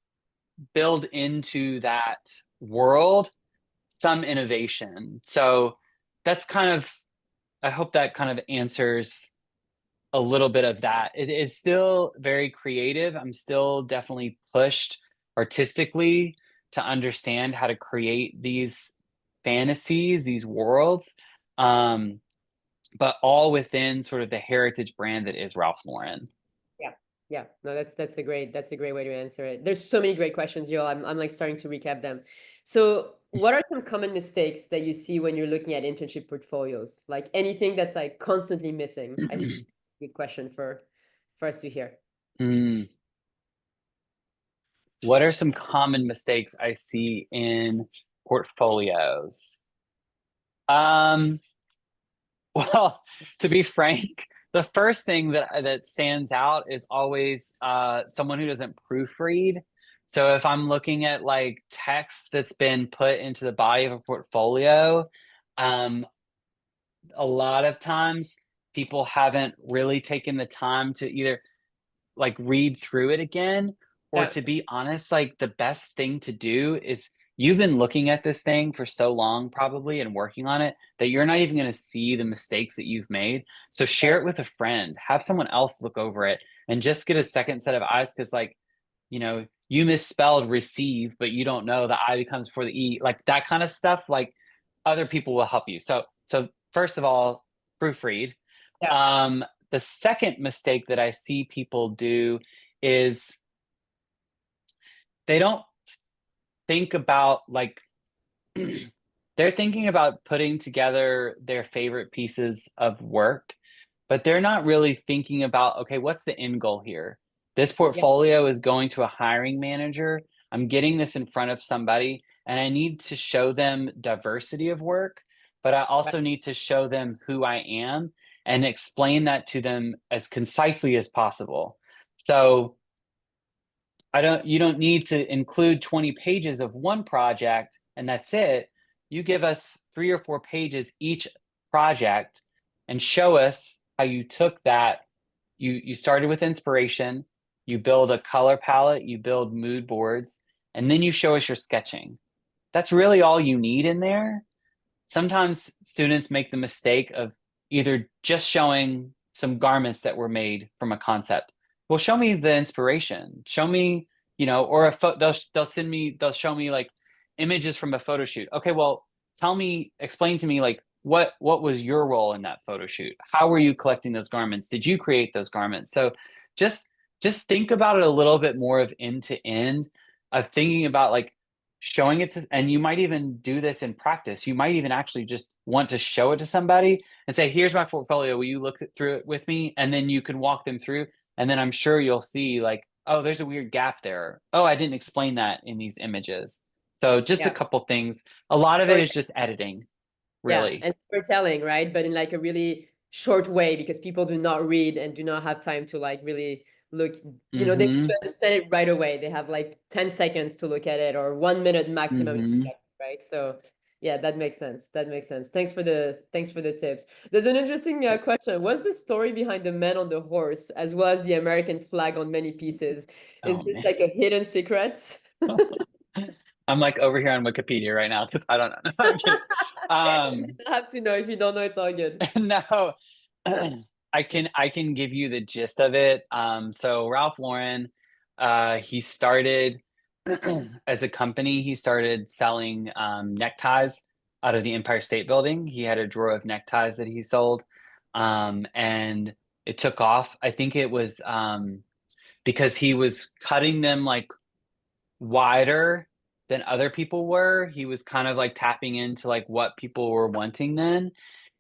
build into that world some innovation. So that's kind of, I hope that kind of answers a little bit of that. It is still very creative. I'm still definitely pushed artistically to understand how to create these fantasies, these worlds, um, but all within sort of the heritage brand that is Ralph Lauren.
Yeah. Yeah. No, that's a great way to answer it. There's so many great questions, Joel. I'm like starting to recap them. So what are some common mistakes that you see when you're looking at internship portfolios? Like anything that's like constantly missing? I think good question for us to hear.
What are some common mistakes I see in portfolios? Um, Well, to be frank, the first thing that stands out is always someone who doesn't proofread. So if I'm looking at like text that's been put into the body of a portfolio, um, a lot of times people haven't really taken the time to either like read through it again, or
Yeah.
to be honest, like the best thing to do is you've been looking at this thing for so long probably and working on it that you're not even going to see the mistakes that you've made. So share
Right.
it with a friend, have someone else look over it and just get a second set of eyes because like, you know, you misspelled receive, but you don't know the I becomes for the E, like that kind of stuff, like other people will help you. So first of all, proofread.
Yeah.
The second mistake that I see people do is they don't think about like they're thinking about putting together their favorite pieces of work, but they're not really thinking about, okay, what's the end goal here? This
Yeah.
portfolio is going to a hiring manager. I'm getting this in front of somebody, and I need to show them diversity of work, but I
Right.
also need to show them who I am and explain that to them as concisely as possible. So you don't need to include 20 pages of one project and that's it. You give us 3 or 4 pages each project and show us how you took that. You started with inspiration, you build a color palette, you build mood boards, and then you show us your sketching. That's really all you need in there. Sometimes students make the mistake of either just showing some garments that were made from a concept. Well, show me the inspiration. Show me, or they'll show me like images from a photo shoot. Okay, well, explain to me like what was your role in that photo shoot? How were you collecting those garments? Did you create those garments? So just think about it a little bit more of end to end, of thinking about like showing it to, and you might even do this in practice. You might even actually just want to show it to somebody and say, here's my portfolio. Will you look through it with me? And then you can walk them through. And then I'm sure you'll see like, oh, there's a weird gap there. Oh, I didn't explain that in these images. So just a couple things. A lot of it is just editing, really.
Yeah, and storytelling, right? But in like a really short way, because people do not read and do not have time to like really look, they need to understand it right away. They have like 10 seconds to look at it, or 1 minute maximum, right? So yeah, that makes sense. That makes sense. Thanks for the tips. There's an interesting question. What's the story behind the man on the horse, as well as the American flag on many pieces? Is this like a hidden secret?
I'm like over here on Wikipedia right now. I don't know.
You have to know. If you don't know, it's all good.
No, I can give you the gist of it. So Ralph Lauren, he started as a company. He started selling neckties out of the Empire State Building. He had a drawer of neckties that he sold, and it took off. I think it was because he was cutting them like wider than other people were. He was kind of like tapping into like what people were wanting then.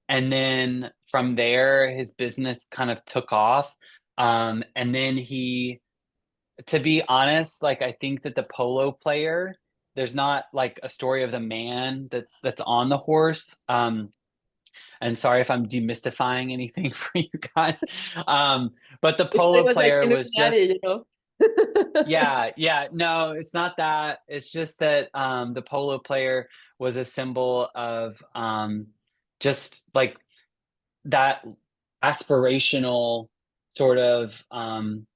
And then from there, his business kind of took off. And then to be honest, like I think that the polo player, there's not like a story of the man that's on the horse. And sorry if I'm demystifying anything for you guys. But the polo player
like
was just,
yeah,
no, it's not that. It's just that the polo player was a symbol of just like that aspirational sort of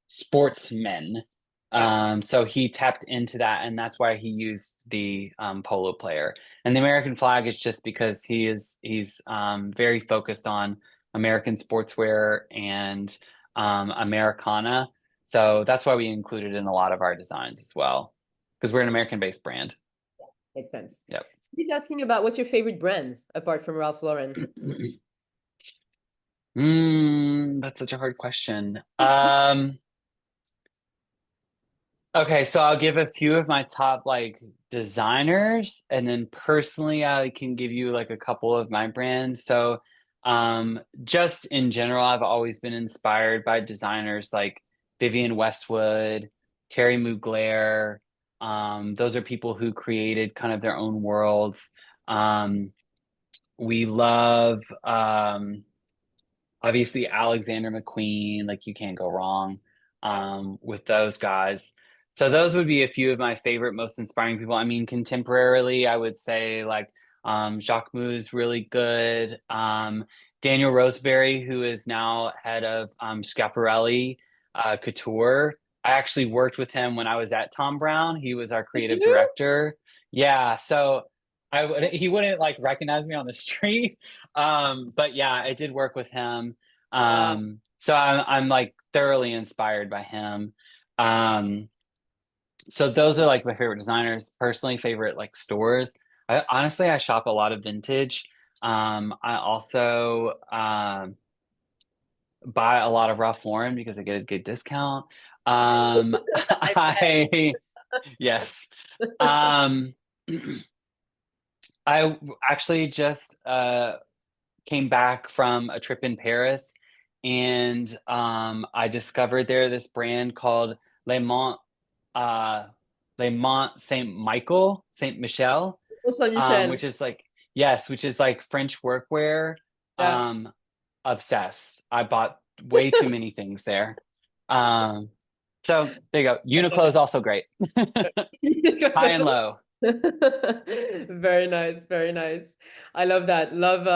sportsman. So he tapped into that, and that's why he used the polo player. And the American flag is just because he's very focused on American sportswear and Americana. So that's why we include it in a lot of our designs as well, because we're an American-based brand.
makes sense.
Yep.
He's asking about what's your favorite brand apart from Ralph Lauren?
That's such a hard question. Okay, so I'll give a few of my top like designers, and then personally I can give you like a couple of my brands. So just in general, I've always been inspired by designers like Vivienne Westwood, Terry Mugler. Those are people who created kind of their own worlds. We love obviously Alexander McQueen, like you can't go wrong with those guys. So those would be a few of my favorite, most inspiring people. I mean, contemporarily, I would say like Jacques Mou's really good. Daniel Roseberry, who is now head of Schiaparelli Couture. I actually worked with him when I was at Tom Brown. He was our creative director. Yeah, so he wouldn't like recognize me on the street, but yeah, I did work with him. So I'm like thoroughly inspired by him. So those are like my favorite designers. Personally, favorite like stores. Honestly, I shop a lot of vintage. I also buy a lot of Ralph Lauren because I get a good discount. Yes. I actually just came back from a trip in Paris, and I discovered there this brand called Le Mont Saint Michel,
Saint-Michel.
which is like French workwear. Obsessed. I bought way too many things there. So there you go. Uniqlo is also great. High and low.
Very nice, very nice. I love that. Love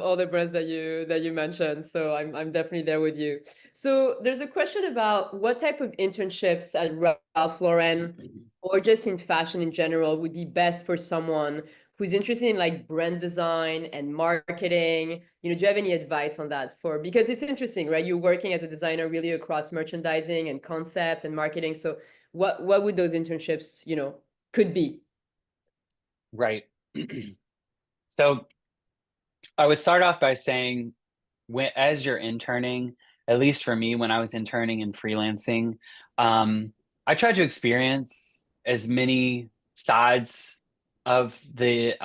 all the brands that you mentioned. So I'm definitely there with you. So there's a question about what type of internships at Ralph Lauren or just in fashion in general would be best for someone who's interested in like brand design and marketing. Do you have any advice on that for, because it's interesting, right? You're working as a designer really across merchandising and concept and marketing. So what would those internships, could be?
Right. So I would start off by saying, as you're interning, at least for me, when I was interning and freelancing, I tried to experience as many sides of the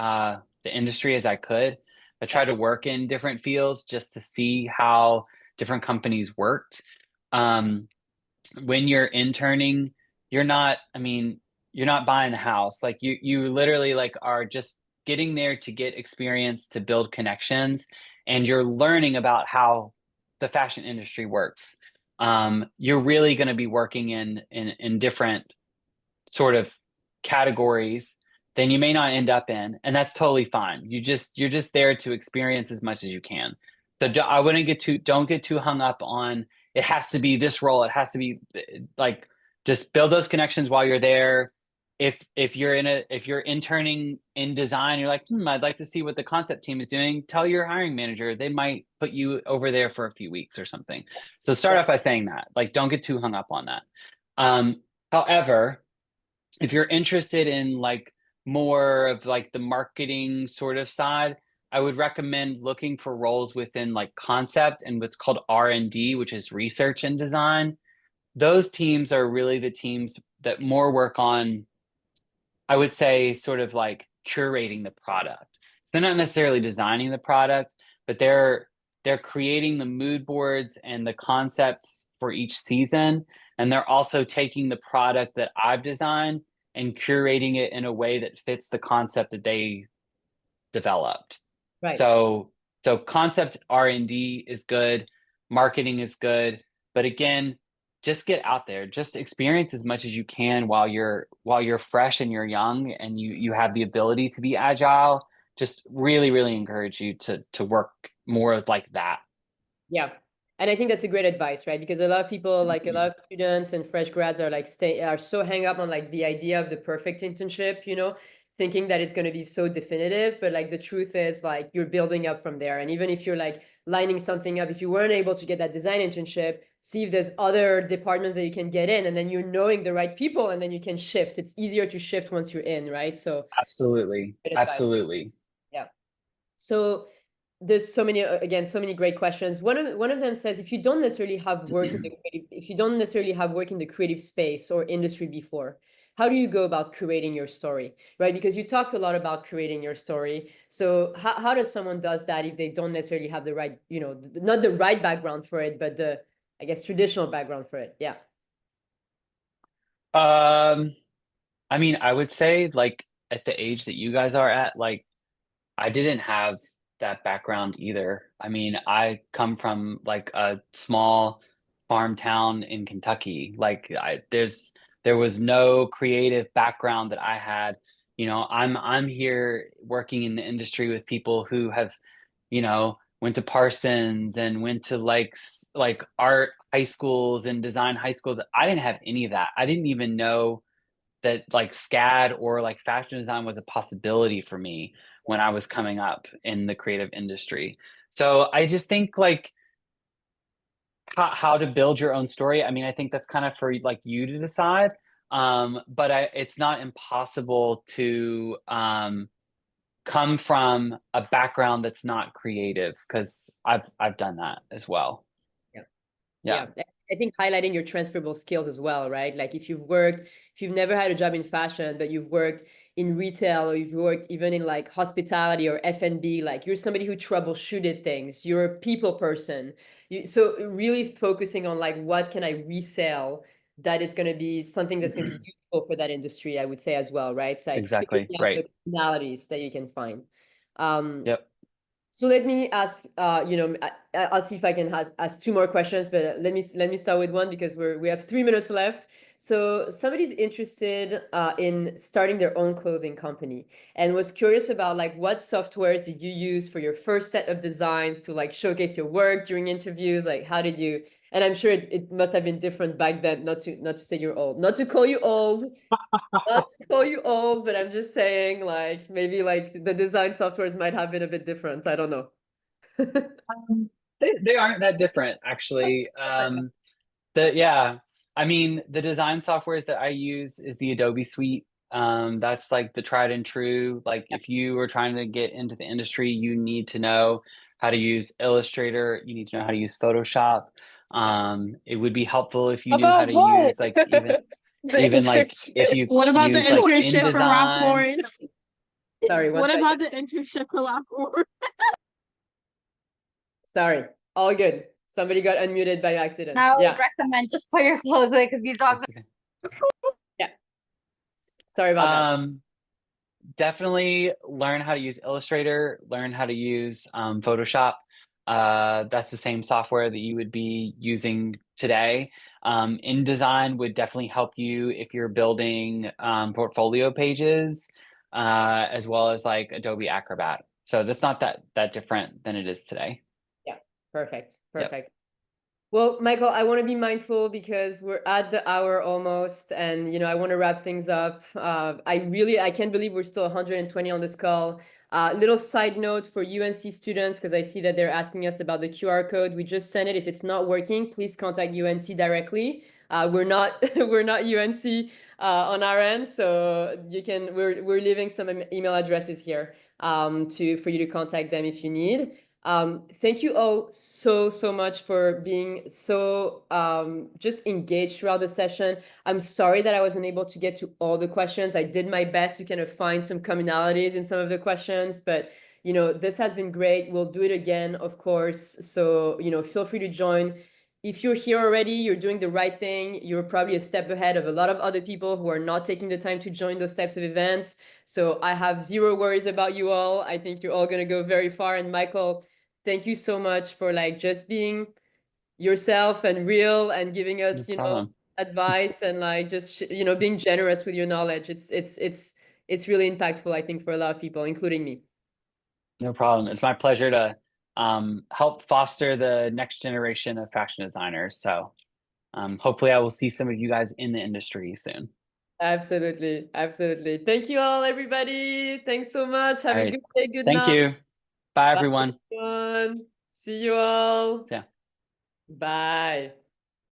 industry as I could. I tried to work in different fields just to see how different companies worked. Um, when you're interning, you're not buying a house. Like you literally like are just getting there to get experience, to build connections, and you're learning about how the fashion industry works. You're really going to be working in different sort of categories than you may not end up in, and that's totally fine. You're just there to experience as much as you can. So I wouldn't don't get too hung up on it has to be this role. It has to be like, just build those connections while you're there. If you're interning in design, you're like, I'd like to see what the concept team is doing. Tell your hiring manager, they might put you over there for a few weeks or something. So start off by saying that. Like, don't get too hung up on that. However, if you're interested in like more of like the marketing sort of side, I would recommend looking for roles within like concept and what's called R&D, which is research and design. Those teams are really the teams that more work on, I would say, sort of like curating the product. They're not necessarily designing the product, but they're creating the mood boards and the concepts for each season. And they're also taking the product that I've designed and curating it in a way that fits the concept that they developed.
Right.
So concept R&D is good, marketing is good, but again, just get out there, just experience as much as you can while you're fresh and you're young and you have the ability to be agile. Just really, really encourage you to work more like that.
Yeah. And I think that's a great advice, right? Because a lot of people, like a lot of students and fresh grads are like are so hang up on like the idea of the perfect internship, thinking that it's going to be so definitive. But like the truth is like you're building up from there. And even if you're like lining something up, if you weren't able to get that design internship, see if there's other departments that you can get in, and then you're knowing the right people, and then you can shift. It's easier to shift once you're in, right? So
Absolutely. Absolutely.
yeah. So there's so many, again, so many great questions. One of them says, if you don't necessarily have work in the creative space or industry before, how do you go about creating your story, right? Because you talked a lot about creating your story. So how does someone does that if they don't necessarily have the right, not the right background for it, but the, I guess, traditional background for it? Yeah.
I would say like at the age that you guys are at, like I didn't have that background either. I come from like a small farm town in Kentucky. Like there was no creative background that I had. I'm here working in the industry with people who have, went to Parsons and went to like art high schools and design high schools. I didn't have any of that. I didn't even know that like SCAD or like fashion design was a possibility for me when I was coming up in the creative industry. So I just think like how to build your own story. I think that's kind of for like you to decide. But it's not impossible to come from a background that's not creative, because I've done that as well.
Yeah. I think highlighting your transferable skills as well, right? Like if you've never had a job in fashion, but you've worked in retail, or you've worked even in like hospitality or F&B, like you're somebody who troubleshooted things, you're a people person. So really focusing on like, what can I resell that is going to be something that's going to be useful for that industry, I would say as well, right? It's like
Exactly.
figuring out
Right.
the commonalities that you can find.
Yep.
So let me ask, I'll see if I can ask two more questions, but let me start with one, because we have 3 minutes left. So somebody's interested in starting their own clothing company and was curious about like what softwares did you use for your first set of designs to like showcase your work during interviews? Like how did you? And I'm sure it must have been different back then. Not to say you're old, not to call you old, not to call you old, but I'm just saying like maybe like the design softwares might have been a bit different. I don't know.
They aren't that different, actually. Yeah, I mean, the design softwares that I use is the Adobe suite. That's like the tried and true. Like if you are trying to get into the industry, you need to know how to use Illustrator. You need to know how to use Photoshop. It would be helpful if you knew how
About
to
what?
use like
The
even like if
internship.
you
What about the
use like
internship for Ralph
InDesign.
Lauren?
Sorry, one
What
second.
about the internship for Ralph Lauren?
Sorry, all good. Somebody got unmuted by accident.
I would
Yeah,
recommend just put your clothes away because you dogs.
yeah. Sorry about that.
Definitely learn how to use Illustrator, learn how to use Photoshop. That's the same software that you would be using today. InDesign would definitely help you if you're building portfolio pages, as well as like Adobe Acrobat. So that's not that different than it is today.
Yeah, perfect,
Yep.
perfect. Well, Michael, I want to be mindful because we're at the hour almost, and you know, I want to wrap things up. I can't believe we're still 120 on this call. Little side note for UNC students, because I see that they're asking us about the QR code. We just sent it. If it's not working, please contact UNC directly. We're not we're not UNC on our end, so we're leaving some email addresses here for you to contact them if you need. Thank you all so much for being so just engaged throughout the session. I'm sorry that I wasn't able to get to all the questions. I did my best to kind of find some commonalities in some of the questions, but you know, this has been great. We'll do it again, of course. So, you know, feel free to join. If you're here already, you're doing the right thing. You're probably a step ahead of a lot of other people who are not taking the time to join those types of events. So I have zero worries about you all. I think you're all going to go very far. And Michael, thank you so much for like just being yourself and real and giving us,
No
you know,
problem.
advice and like just you know, being generous with your knowledge. It's really impactful, I think, for a lot of people, including me.
No problem. It's my pleasure to help foster the next generation of fashion designers. So hopefully I will see some of you guys in the industry soon.
Absolutely, absolutely. Thank you all, everybody. Thanks so much. Have
All
a
right.
good day. Good
Thank
night.
you. Bye,
Bye,
everyone.
everyone. See you all.
Yeah.
Bye.